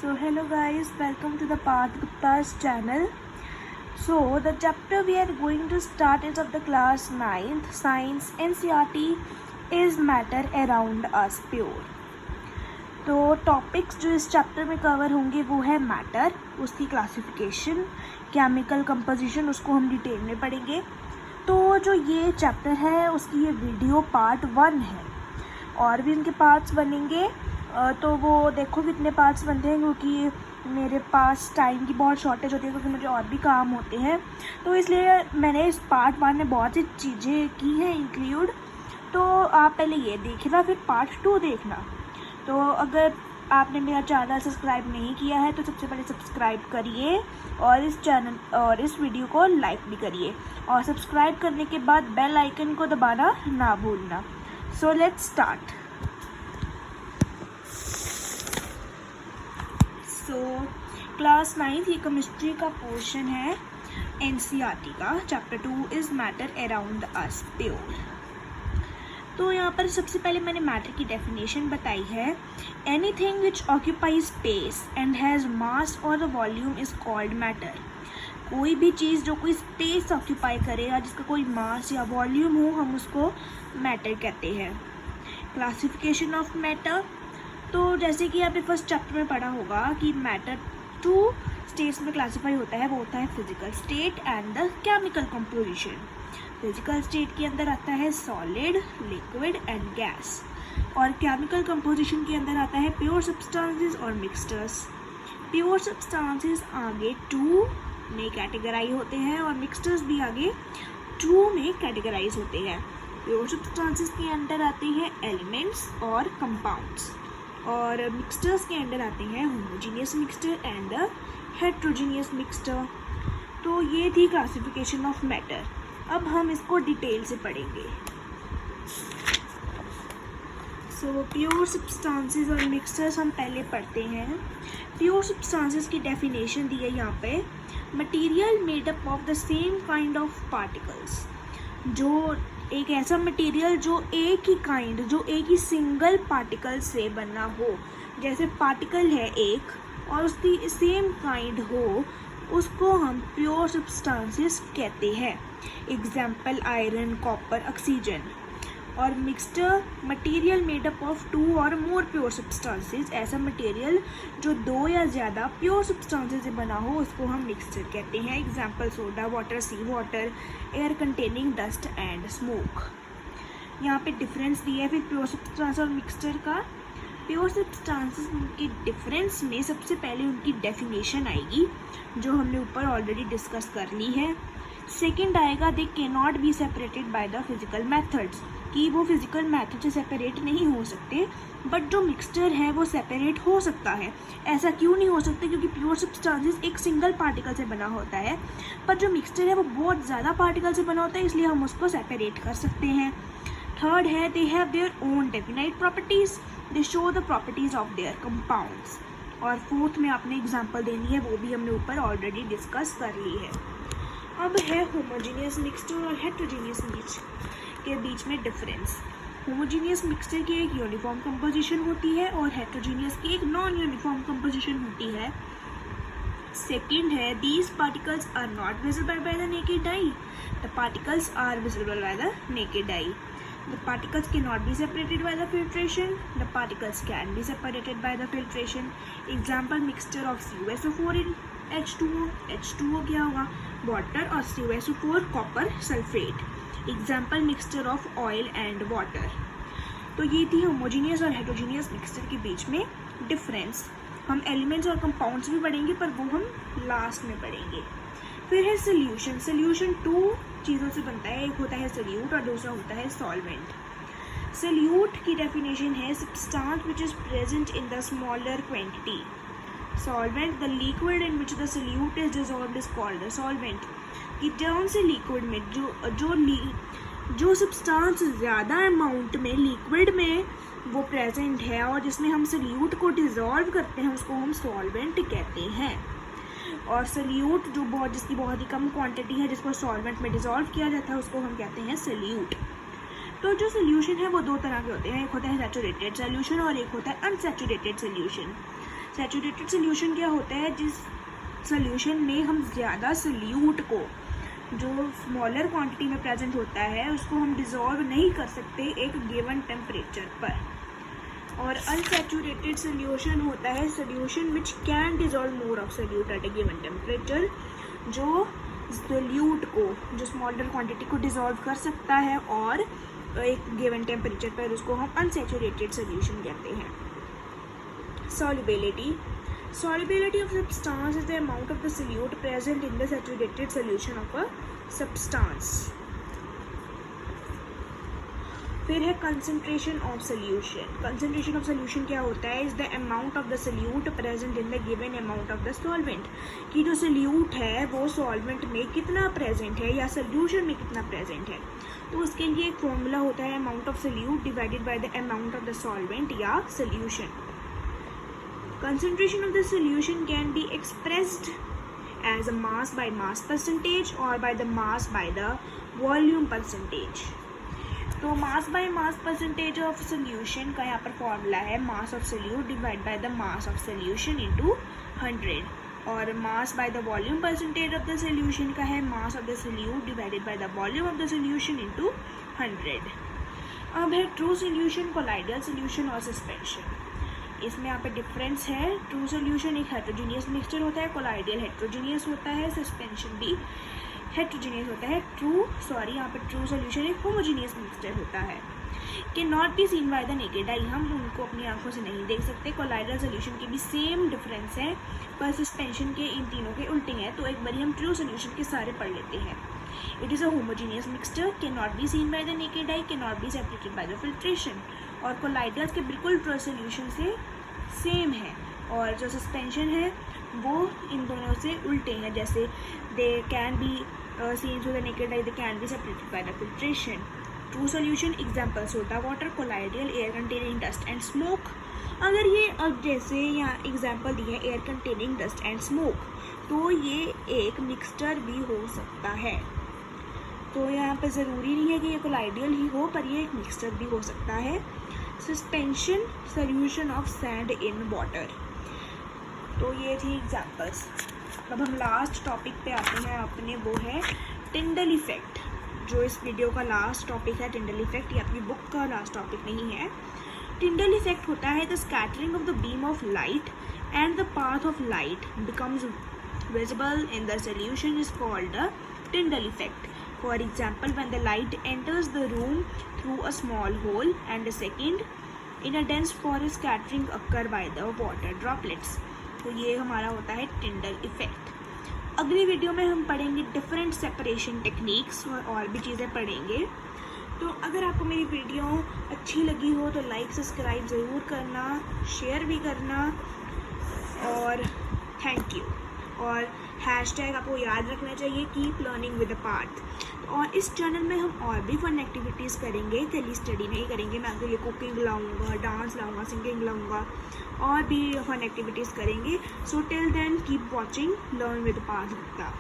So hello guys, welcome to the Path Gupta's channel. So the chapter we are going to start is of the class 9th Science NCERT is matter around us pure. तो topics जो इस chapter में cover होंगे वो है matter, उसकी classification, chemical composition, उसको हम डिटेल में पढ़ेंगे। तो जो ये चैप्टर है उसकी ये वीडियो पार्ट 1 है, और भी इनके पार्ट्स बनेंगे। तो वो देखो कितने पार्ट्स बनते हैं, क्योंकि मेरे पास टाइम की बहुत शॉर्टेज होती है, क्योंकि मुझे और भी काम होते हैं। तो इसलिए मैंने इस पार्ट 1 में बहुत सी चीज़ें की हैं इंक्लूड। तो आप पहले ये देखना, फिर पार्ट 2 देखना। तो अगर आपने मेरा चैनल सब्सक्राइब नहीं किया है तो सबसे पहले सब्सक्राइब करिए, और इस चैनल और इस वीडियो को लाइक भी करिए, और सब्सक्राइब करने के बाद बेल आइकन को दबाना ना भूलना। So let's start. So class 9th ये केमिस्ट्री का पोर्शन है एनसीईआरटी का। Chapter 2 is matter around us pure. तो यहाँ पर सबसे पहले मैंने मैटर की डेफिनेशन बताई है। Anything which occupy space and has mass और the volume is called matter. कोई भी चीज़ जो कोई स्पेस ऑक्यूपाई करे या जिसका कोई मास या वॉल्यूम हो, हम उसको मैटर कहते हैं। क्लासिफिकेशन ऑफ मैटर, तो जैसे कि आपने फर्स्ट चैप्टर में पढ़ा होगा कि मैटर 2 स्टेट्स में क्लासीफाई होता है। वो होता है physical state and the chemical composition. Physical state के अंदर आता है सॉलिड, लिक्विड एंड गैस, और केमिकल कंपोजिशन के अंदर आता है प्योर सब्सटेंसेस और मिक्सचर्स। प्योर सब्सटेंसेस आगे 2 में कैटेगराइज होते हैं, और मिक्सचर्स भी आगे 2 में कैटेगराइज होते हैं। प्योर सब्सटेंसेस के अंदर आते हैं एलिमेंट्स और कंपाउंड्स, और मिक्सचर्स के अंदर आते हैं homogeneous mixture and the heterogeneous mixture. तो ये थी क्लासिफिकेशन ऑफ मैटर। अब हम इसको डिटेल से पढ़ेंगे। सो प्योर सब्सटेंसेस और मिक्सचर्स हम पहले पढ़ते हैं। प्योर सब्सटेंसेस की डेफिनेशन दी है यहाँ पे, material made up of the same kind of particles. जो एक ऐसा मटेरियल जो एक ही सिंगल पार्टिकल से बना हो, जैसे पार्टिकल है एक और उसकी सेम काइंड हो, उसको हम प्योर सब्सटेंसेस कहते हैं। Example iron, copper, oxygen. और mixture, material made up of 2 or more pure substances. ऐसा मटेरियल जो 2 या ज़्यादा प्योर सब्सटेंसेस से बना हो, उसको हम मिक्सचर कहते हैं। Example soda water, sea water, air containing dust and smoke. यहाँ पे डिफरेंस दिया है फिर प्योर सब्सटेंस और मिक्सचर का। प्योर सब्सटेंसेस के डिफरेंस में सबसे पहले उनकी डेफिनेशन आएगी, जो हमने ऊपर ऑलरेडी डिस्कस कर ली है। सेकेंड आएगा they can not be separated by the physical methods, कि वो फिजिकल मैथड से सेपरेट नहीं हो सकते, बट जो मिक्सचर है वो सेपरेट हो सकता है। ऐसा क्यों नहीं हो सकता? क्योंकि प्योर सब्सटेंसेस एक सिंगल पार्टिकल से बना होता है, पर जो मिक्सचर है वो बहुत ज़्यादा पार्टिकल से बना होता है, इसलिए हम उसको सेपरेट कर सकते हैं। थर्ड है they have their own definite properties, they show the properties of their compounds. और फोर्थ में आपने एग्जाम्पल देनी है, वो भी हमने ऊपर ऑलरेडी डिस्कस कर ली है। अब है होमोजीनियस मिक्सचर और हेट्रोजीनियस मिक्सचर के बीच में डिफरेंस। होमोजीनियस मिक्सचर की एक यूनिफॉर्म कंपोजिशन होती है, और हेट्रोजीनियस की एक नॉन यूनिफॉर्म कंपोजिशन होती है। सेकेंड है these particles are not visible by the naked eye, the particles are visible by the naked eye. The particles cannot be separated by the filtration. The particles can be separated by the filtration. Example mixture of CuSO4 in H2O. H2O क्या होगा? Water, और CuSO4 copper sulfate. Example mixture of oil and water. तो ये थी homogeneous और heterogeneous mixture के बीच में difference. हम एलिमेंट्स और कंपाउंड्स भी पढ़ेंगे, पर वो हम लास्ट में पढ़ेंगे। फिर है सोल्यूशन। सोल्यूशन 2 चीज़ों से बनता है, एक होता है सोल्यूट और दूसरा होता है सॉल्वेंट। सोल्यूट की डेफिनेशन है substance which is present in the smaller quantity. Solvent, the liquid in which the solute is dissolved is called the solvent. कि टर्म से लिक्विड में जो सब्सटेंस ज़्यादा अमाउंट में लिक्विड में वो प्रेजेंट है, और जिसमें हम सोल्यूट को डिसॉल्व करते हैं, उसको हम सॉल्वेंट कहते हैं। और सोल्यूट जिसकी बहुत ही कम क्वांटिटी है, जिसको सॉल्वेंट में डिसॉल्व किया जाता है, उसको हम कहते हैं सोल्यूट। तो जो सोल्यूशन है वो 2 तरह के होते हैं, एक होता है सैचुरेटेड सोल्यूशन और एक होता है अनसैचुरेटेड सोल्यूशन। सैचुरेटेड सोल्यूशन क्या होता है, जिस सोल्यूशन में हम ज़्यादा सोल्यूट को जो स्मॉलर क्वांटिटी में प्रेजेंट होता है उसको हम डिज़ोल्व नहीं कर सकते एक गिवन टेम्परेचर पर। और अनसैचुरेटेड सोल्यूशन होता है solution which can dissolve more of solute at a given temperature, जो सोल्यूट को, जो स्मॉलर क्वांटिटी को डिज़ोल्व कर सकता है और एक गिवन टेम्परेचर पर, उसको हम अनसैचुरेटेड सोल्यूशन कहते हैं। Solubility. Solubility of substance is the amount of the solute present in the saturated solution of a substance. फिर है concentration of solution. Concentration of solution क्या होता है, is the amount of the solute present in the given amount of the solvent. कि जो solute है वो solvent में कितना present है या solution में कितना present है, तो उसके लिए एक formula होता है amount of solute divided by the amount of the solvent या solution. Concentration of the solution can be expressed as a mass by mass percentage or by the mass by the volume percentage. तो mass by mass percentage of solution का यहाँ पर formula है mass of solute divided by the mass of solution into 100, और mass by the volume percentage of the solution का है mass of the solute divided by the volume of the solution into 100. अब है true solution, colloidal solution और suspension. इसमें यहाँ पे difference है, ट्रू सोल्यूशन एक हेट्रोजीनियस मिक्सचर होता है, कोलाइडियल हेट्रोजीनियस होता है, सस्पेंशन भी हेट्रोजीनियस होता है। यहाँ पे ट्रू सोल्यूशन एक होमोजीनियस मिक्सचर होता है। Can not be seen bye the naked आई, हम उनको अपनी आंखों से नहीं देख सकते। कोलाइडल सोल्यूशन के भी सेम डिफरेंस है, पर सस्पेंशन के इन तीनों के उल्टे हैं। तो एक बार हम ट्रू सोल्यूशन के सारे पढ़ लेते हैं। It is a homogeneous mixture, can not be seen bye the naked I, can not be separated by the filtration. और कोलाइडल्स के बिल्कुल ट्रू सोल्यूशन से सेम है, और जो सस्पेंशन है वो इन दोनों से उल्टे हैं। जैसे they can be seen through the naked I, they can be separated by the filtration. True solution example soda water, colloidal air containing dust and smoke. अगर ये अब जैसे यहाँ एग्जाम्पल दी है air containing dust and smoke, तो ये एक mixture भी हो सकता है। तो यहाँ पर ज़रूरी नहीं है कि ये कोलाइडियल ही हो, पर ये एक मिक्सचर भी हो सकता है। Suspension solution of sand in water. तो ये थी एग्जाम्पल्स। अब हम लास्ट टॉपिक पे आते हैं अपने, वो है टिंडल इफेक्ट। जो इस वीडियो का लास्ट टॉपिक है टिंडल इफेक्ट, ये अपनी बुक का लास्ट टॉपिक नहीं है। टिंडल इफेक्ट होता है the scattering of the beam of light and the path of light becomes visible in the solution is called the Tyndall effect. For example, when the light enters the room through a small hole and a second in a dense forest scattering occur by the water droplets. तो ये हमारा होता है Tyndall effect. अगली video में हम पढ़ेंगे different separation techniques और भी चीज़ें पढ़ेंगे. तो अगर आपको मेरी वीडियो अच्छी लगी हो तो लाइक सब्सक्राइब ज़रूर करना, शेयर भी करना, और थैंक यू. और हैशटैग आपको याद रखना चाहिए keep learning with a Parth. और इस चैनल में हम और भी फन एक्टिविटीज़ करेंगे, खाली स्टडी नहीं करेंगे. मैं आपके लिए कुकिंग लाऊंगा, डांस लाऊंगा, सिंगिंग लाऊंगा, और भी फन एक्टिविटीज़ करेंगे. So till then keep watching learn with Parth Gupta.